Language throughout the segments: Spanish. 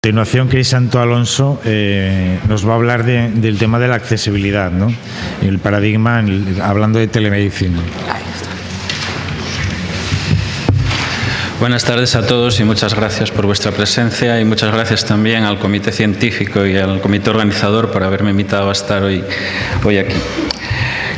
A continuación, Crisanto Alonso nos va a hablar del tema de la accesibilidad, ¿no? El paradigma, hablando de telemedicina. Buenas tardes a todos y muchas gracias por vuestra presencia y muchas gracias también al Comité Científico y al Comité Organizador por haberme invitado a estar hoy aquí.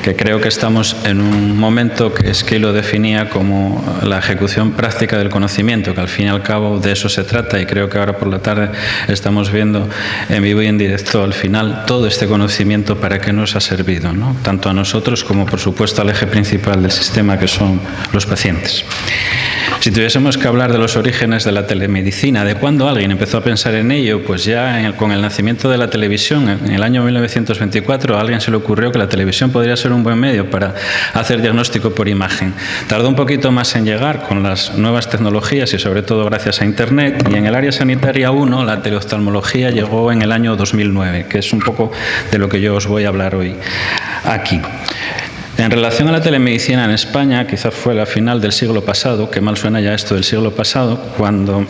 Que creo que estamos en un momento que Sky lo definía como la ejecución práctica del conocimiento, que al fin y al cabo de eso se trata, y creo que ahora por la tarde estamos viendo en vivo y en directo al final todo este conocimiento para qué nos ha servido, ¿no? Tanto a nosotros como por supuesto al eje principal del sistema, que son los pacientes. Si tuviésemos que hablar de los orígenes de la telemedicina, de cuándo alguien empezó a pensar en ello, pues ya con el nacimiento de la televisión, en el año 1924, a alguien se le ocurrió que la televisión podría ser un buen medio para hacer diagnóstico por imagen. Tardó un poquito más en llegar con las nuevas tecnologías y sobre todo gracias a Internet, y en el área sanitaria 1, la teleoftalmología llegó en el año 2009, que es un poco de lo que yo os voy a hablar hoy aquí. En relación a la telemedicina en España, quizás fue la final del siglo pasado, que mal suena ya esto del siglo pasado, cuando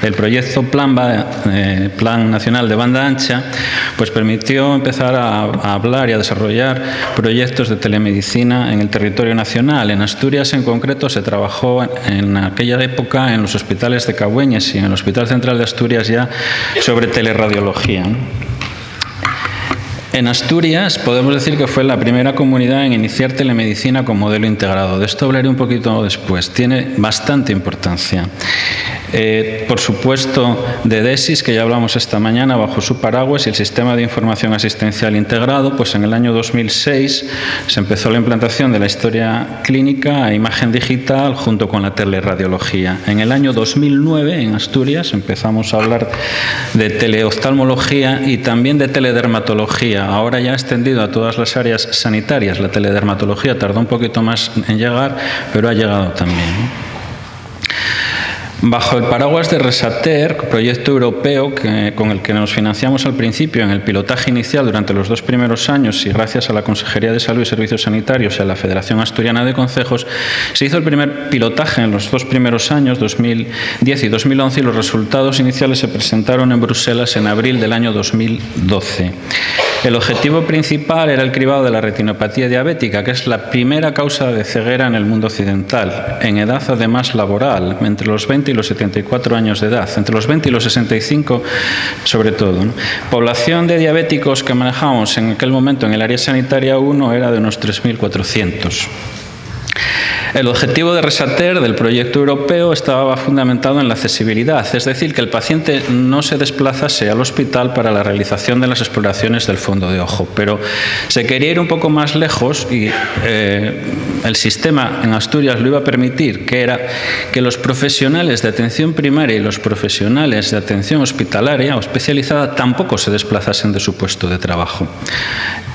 el proyecto Plan Nacional de Banda Ancha pues permitió empezar a hablar y a desarrollar proyectos de telemedicina en el territorio nacional. En Asturias, en concreto, se trabajó en aquella época en los hospitales de Cahueñes y en el Hospital Central de Asturias ya sobre teleradiología. En Asturias podemos decir que fue la primera comunidad en iniciar telemedicina con modelo integrado. De esto hablaré un poquito después. Tiene bastante importancia. Por supuesto, de DESIS, que ya hablamos esta mañana, bajo su paraguas, y el Sistema de Información Asistencial Integrado, pues en el año 2006 se empezó la implantación de la historia clínica a imagen digital junto con la teleradiología. En el año 2009, en Asturias, empezamos a hablar de teleoftalmología y también de teledermatología. Ahora ya ha extendido a todas las áreas sanitarias. La teledermatología tardó un poquito más en llegar, pero ha llegado también, ¿no? Bajo el paraguas de Resater, proyecto europeo con el que nos financiamos al principio en el pilotaje inicial durante los 2 primeros años, y gracias a la Consejería de Salud y Servicios Sanitarios y a la Federación Asturiana de Concejos, se hizo el primer pilotaje en los 2 primeros años, 2010 y 2011, y los resultados iniciales se presentaron en Bruselas en abril del año 2012. El objetivo principal era el cribado de la retinopatía diabética, que es la primera causa de ceguera en el mundo occidental, en edad además laboral, entre los 20 y los 74 años de edad, entre los 20 y los 65 sobre todo, ¿no? Población de diabéticos que manejamos en aquel momento en el área sanitaria 1 era de unos 3.400. El objetivo de Resater, del proyecto europeo, estaba fundamentado en la accesibilidad, es decir, que el paciente no se desplazase al hospital para la realización de las exploraciones del fondo de ojo. Pero se quería ir un poco más lejos y el sistema en Asturias lo iba a permitir, que era que los profesionales de atención primaria y los profesionales de atención hospitalaria o especializada tampoco se desplazasen de su puesto de trabajo.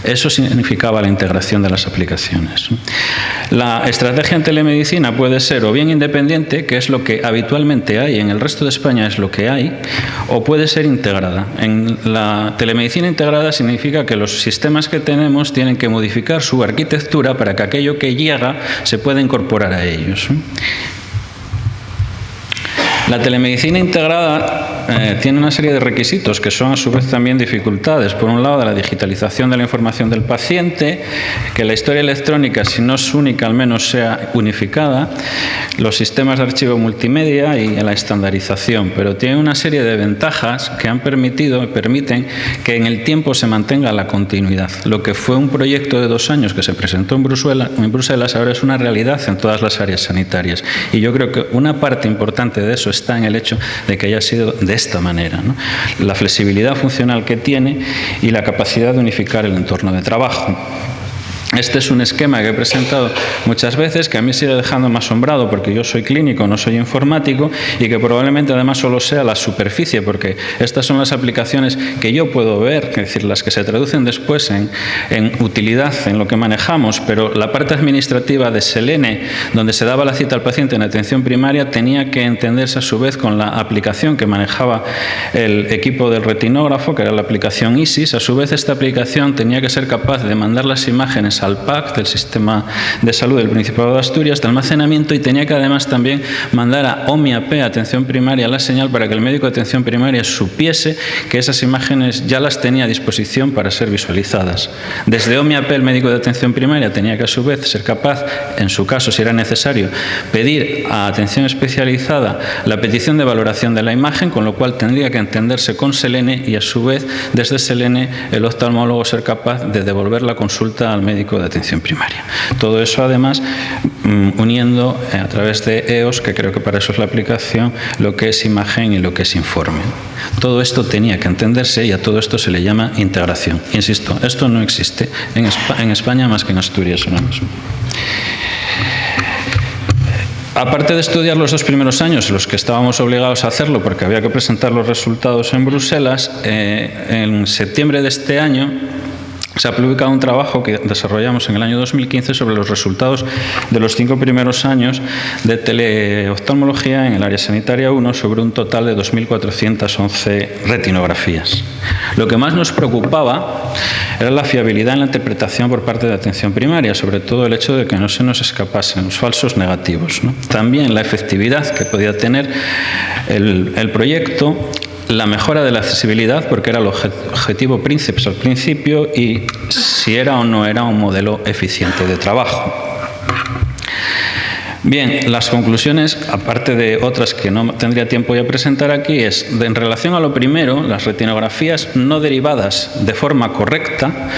Eso significaba la integración de las aplicaciones. La estrategia en telemedicina puede ser o bien independiente, que es lo que habitualmente hay, en el resto de España es lo que hay, o puede ser integrada. En la telemedicina integrada significa que los sistemas que tenemos tienen que modificar su arquitectura para que aquello que llega se pueda incorporar a ellos. La telemedicina integrada tiene una serie de requisitos que son a su vez también dificultades. Por un lado, de la digitalización de la información del paciente, que la historia electrónica, si no es única, al menos sea unificada, los sistemas de archivo multimedia y la estandarización. Pero tiene una serie de ventajas que han permiten que en el tiempo se mantenga la continuidad. Lo que fue un proyecto de 2 años que se presentó en Bruselas ahora es una realidad en todas las áreas sanitarias. Y yo creo que una parte importante de eso está en el hecho de que haya sido de esta manera, ¿no? La flexibilidad funcional que tiene y la capacidad de unificar el entorno de trabajo. Este es un esquema que he presentado muchas veces, que a mí sigue dejando asombrado porque yo soy clínico, no soy informático, y que probablemente además solo sea la superficie, porque estas son las aplicaciones que yo puedo ver, es decir, las que se traducen después en utilidad en lo que manejamos, pero la parte administrativa de Selene, donde se daba la cita al paciente en atención primaria, tenía que entenderse a su vez con la aplicación que manejaba el equipo del retinógrafo, que era la aplicación ISIS. A su vez, esta aplicación tenía que ser capaz de mandar las imágenes al PAC, del Sistema de Salud del Principado de Asturias, de almacenamiento, y tenía que además también mandar a OMIAP, atención primaria, la señal para que el médico de atención primaria supiese que esas imágenes ya las tenía a disposición para ser visualizadas. Desde OMIAP, el médico de atención primaria tenía que a su vez ser capaz, en su caso si era necesario, pedir a atención especializada la petición de valoración de la imagen, con lo cual tendría que entenderse con Selene, y a su vez desde Selene el oftalmólogo ser capaz de devolver la consulta al médico de atención primaria. Todo eso además uniendo a través de EOS, que creo que para eso es la aplicación, lo que es imagen y lo que es informe. Todo esto tenía que entenderse y a todo esto se le llama integración. Insisto, esto no existe en España más que en Asturias ahora mismo. Aparte de estudiar los 2 primeros años, en los que estábamos obligados a hacerlo porque había que presentar los resultados en Bruselas, en septiembre de este año se ha publicado un trabajo que desarrollamos en el año 2015 sobre los resultados de los 5 primeros años de teleoftalmología en el área sanitaria 1 sobre un total de 2.411 retinografías. Lo que más nos preocupaba era la fiabilidad en la interpretación por parte de atención primaria, sobre todo el hecho de que no se nos escapasen los falsos negativos, ¿no? También la efectividad que podía tener el proyecto, la mejora de la accesibilidad, porque era el objetivo príncipe al principio, y si era o no era un modelo eficiente de trabajo. Bien, las conclusiones, aparte de otras que no tendría tiempo ya presentar aquí, es en relación a lo primero, las retinografías no derivadas de forma correcta.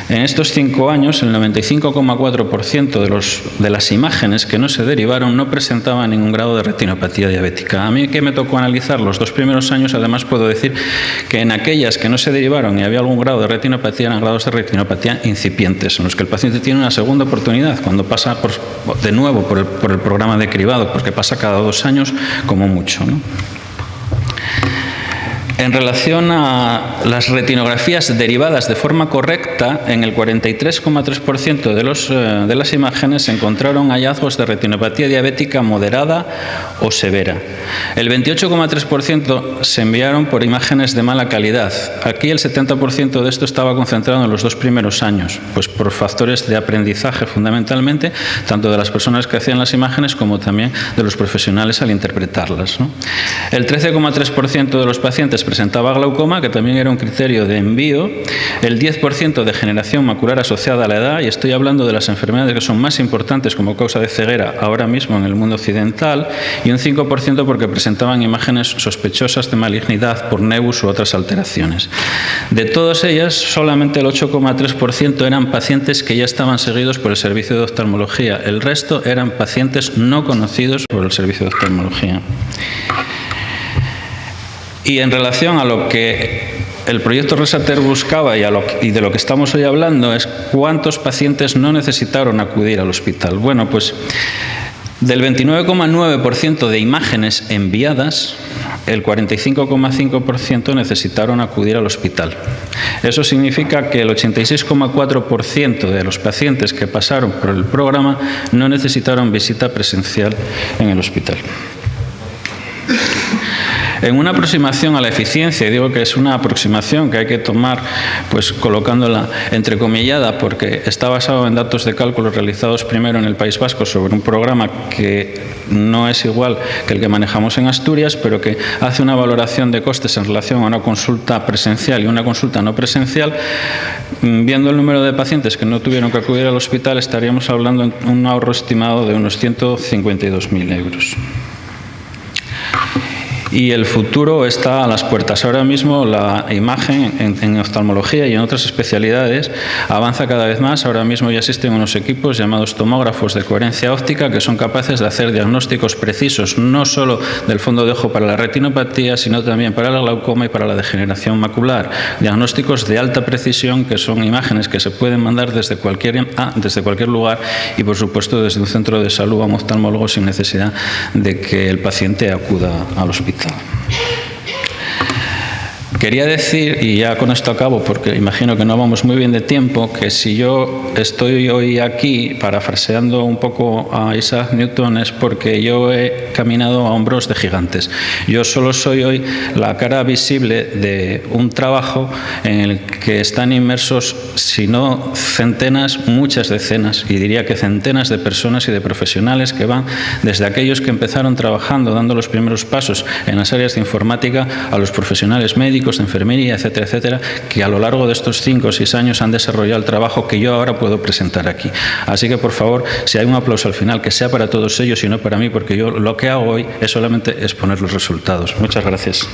En estos 5 años, el 95,4% de las imágenes que no se derivaron no presentaban ningún grado de retinopatía diabética. A mí, que me tocó analizar los 2 primeros años, además puedo decir que en aquellas que no se derivaron y había algún grado de retinopatía, eran grados de retinopatía incipientes, en los que el paciente tiene una segunda oportunidad cuando pasa de nuevo por el programa de cribado, porque pasa cada 2 años como mucho, ¿no? En relación a las retinografías derivadas de forma correcta, en el 43,3% de las imágenes se encontraron hallazgos de retinopatía diabética moderada o severa. El 28,3% se enviaron por imágenes de mala calidad. Aquí el 70% de esto estaba concentrado en los 2 primeros años, pues por factores de aprendizaje fundamentalmente, tanto de las personas que hacían las imágenes como también de los profesionales al interpretarlas, ¿no? El 13,3% de los pacientes presentaba glaucoma, que también era un criterio de envío, el 10% de degeneración macular asociada a la edad, y estoy hablando de las enfermedades que son más importantes como causa de ceguera ahora mismo en el mundo occidental, y un 5% porque presentaban imágenes sospechosas de malignidad por nevus u otras alteraciones. De todas ellas, solamente el 8,3% eran pacientes que ya estaban seguidos por el servicio de oftalmología, el resto eran pacientes no conocidos por el servicio de oftalmología. Y en relación a lo que el proyecto Resater buscaba y de lo que estamos hoy hablando, es cuántos pacientes no necesitaron acudir al hospital. Bueno, pues del 29,9% de imágenes enviadas, el 45,5% necesitaron acudir al hospital. Eso significa que el 86,4% de los pacientes que pasaron por el programa no necesitaron visita presencial en el hospital. En una aproximación a la eficiencia, y digo que es una aproximación que hay que tomar pues colocándola entrecomillada porque está basado en datos de cálculo realizados primero en el País Vasco sobre un programa que no es igual que el que manejamos en Asturias, pero que hace una valoración de costes en relación a una consulta presencial y una consulta no presencial. Viendo el número de pacientes que no tuvieron que acudir al hospital, estaríamos hablando de un ahorro estimado de unos 152.000 euros. Y el futuro está a las puertas. Ahora mismo la imagen en oftalmología y en otras especialidades avanza cada vez más. Ahora mismo ya existen unos equipos llamados tomógrafos de coherencia óptica que son capaces de hacer diagnósticos precisos, no solo del fondo de ojo para la retinopatía, sino también para el glaucoma y para la degeneración macular. Diagnósticos de alta precisión que son imágenes que se pueden mandar desde cualquier lugar y, por supuesto, desde un centro de salud a un oftalmólogo sin necesidad de que el paciente acuda al hospital. Quería decir, y ya con esto acabo porque imagino que no vamos muy bien de tiempo, que si yo estoy hoy aquí parafraseando un poco a Isaac Newton es porque yo he caminado a hombros de gigantes. Yo solo soy hoy la cara visible de un trabajo en el que están inmersos, si no centenas, muchas decenas, y diría que centenas de personas y de profesionales que van desde aquellos que empezaron trabajando, dando los primeros pasos en las áreas de informática, a los profesionales médicos, de enfermería, etcétera, etcétera, que a lo largo de estos 5 o 6 años han desarrollado el trabajo que yo ahora puedo presentar aquí. Así que, por favor, si hay un aplauso al final, que sea para todos ellos y no para mí, porque yo lo que hago hoy es solamente exponer los resultados. Muchas gracias.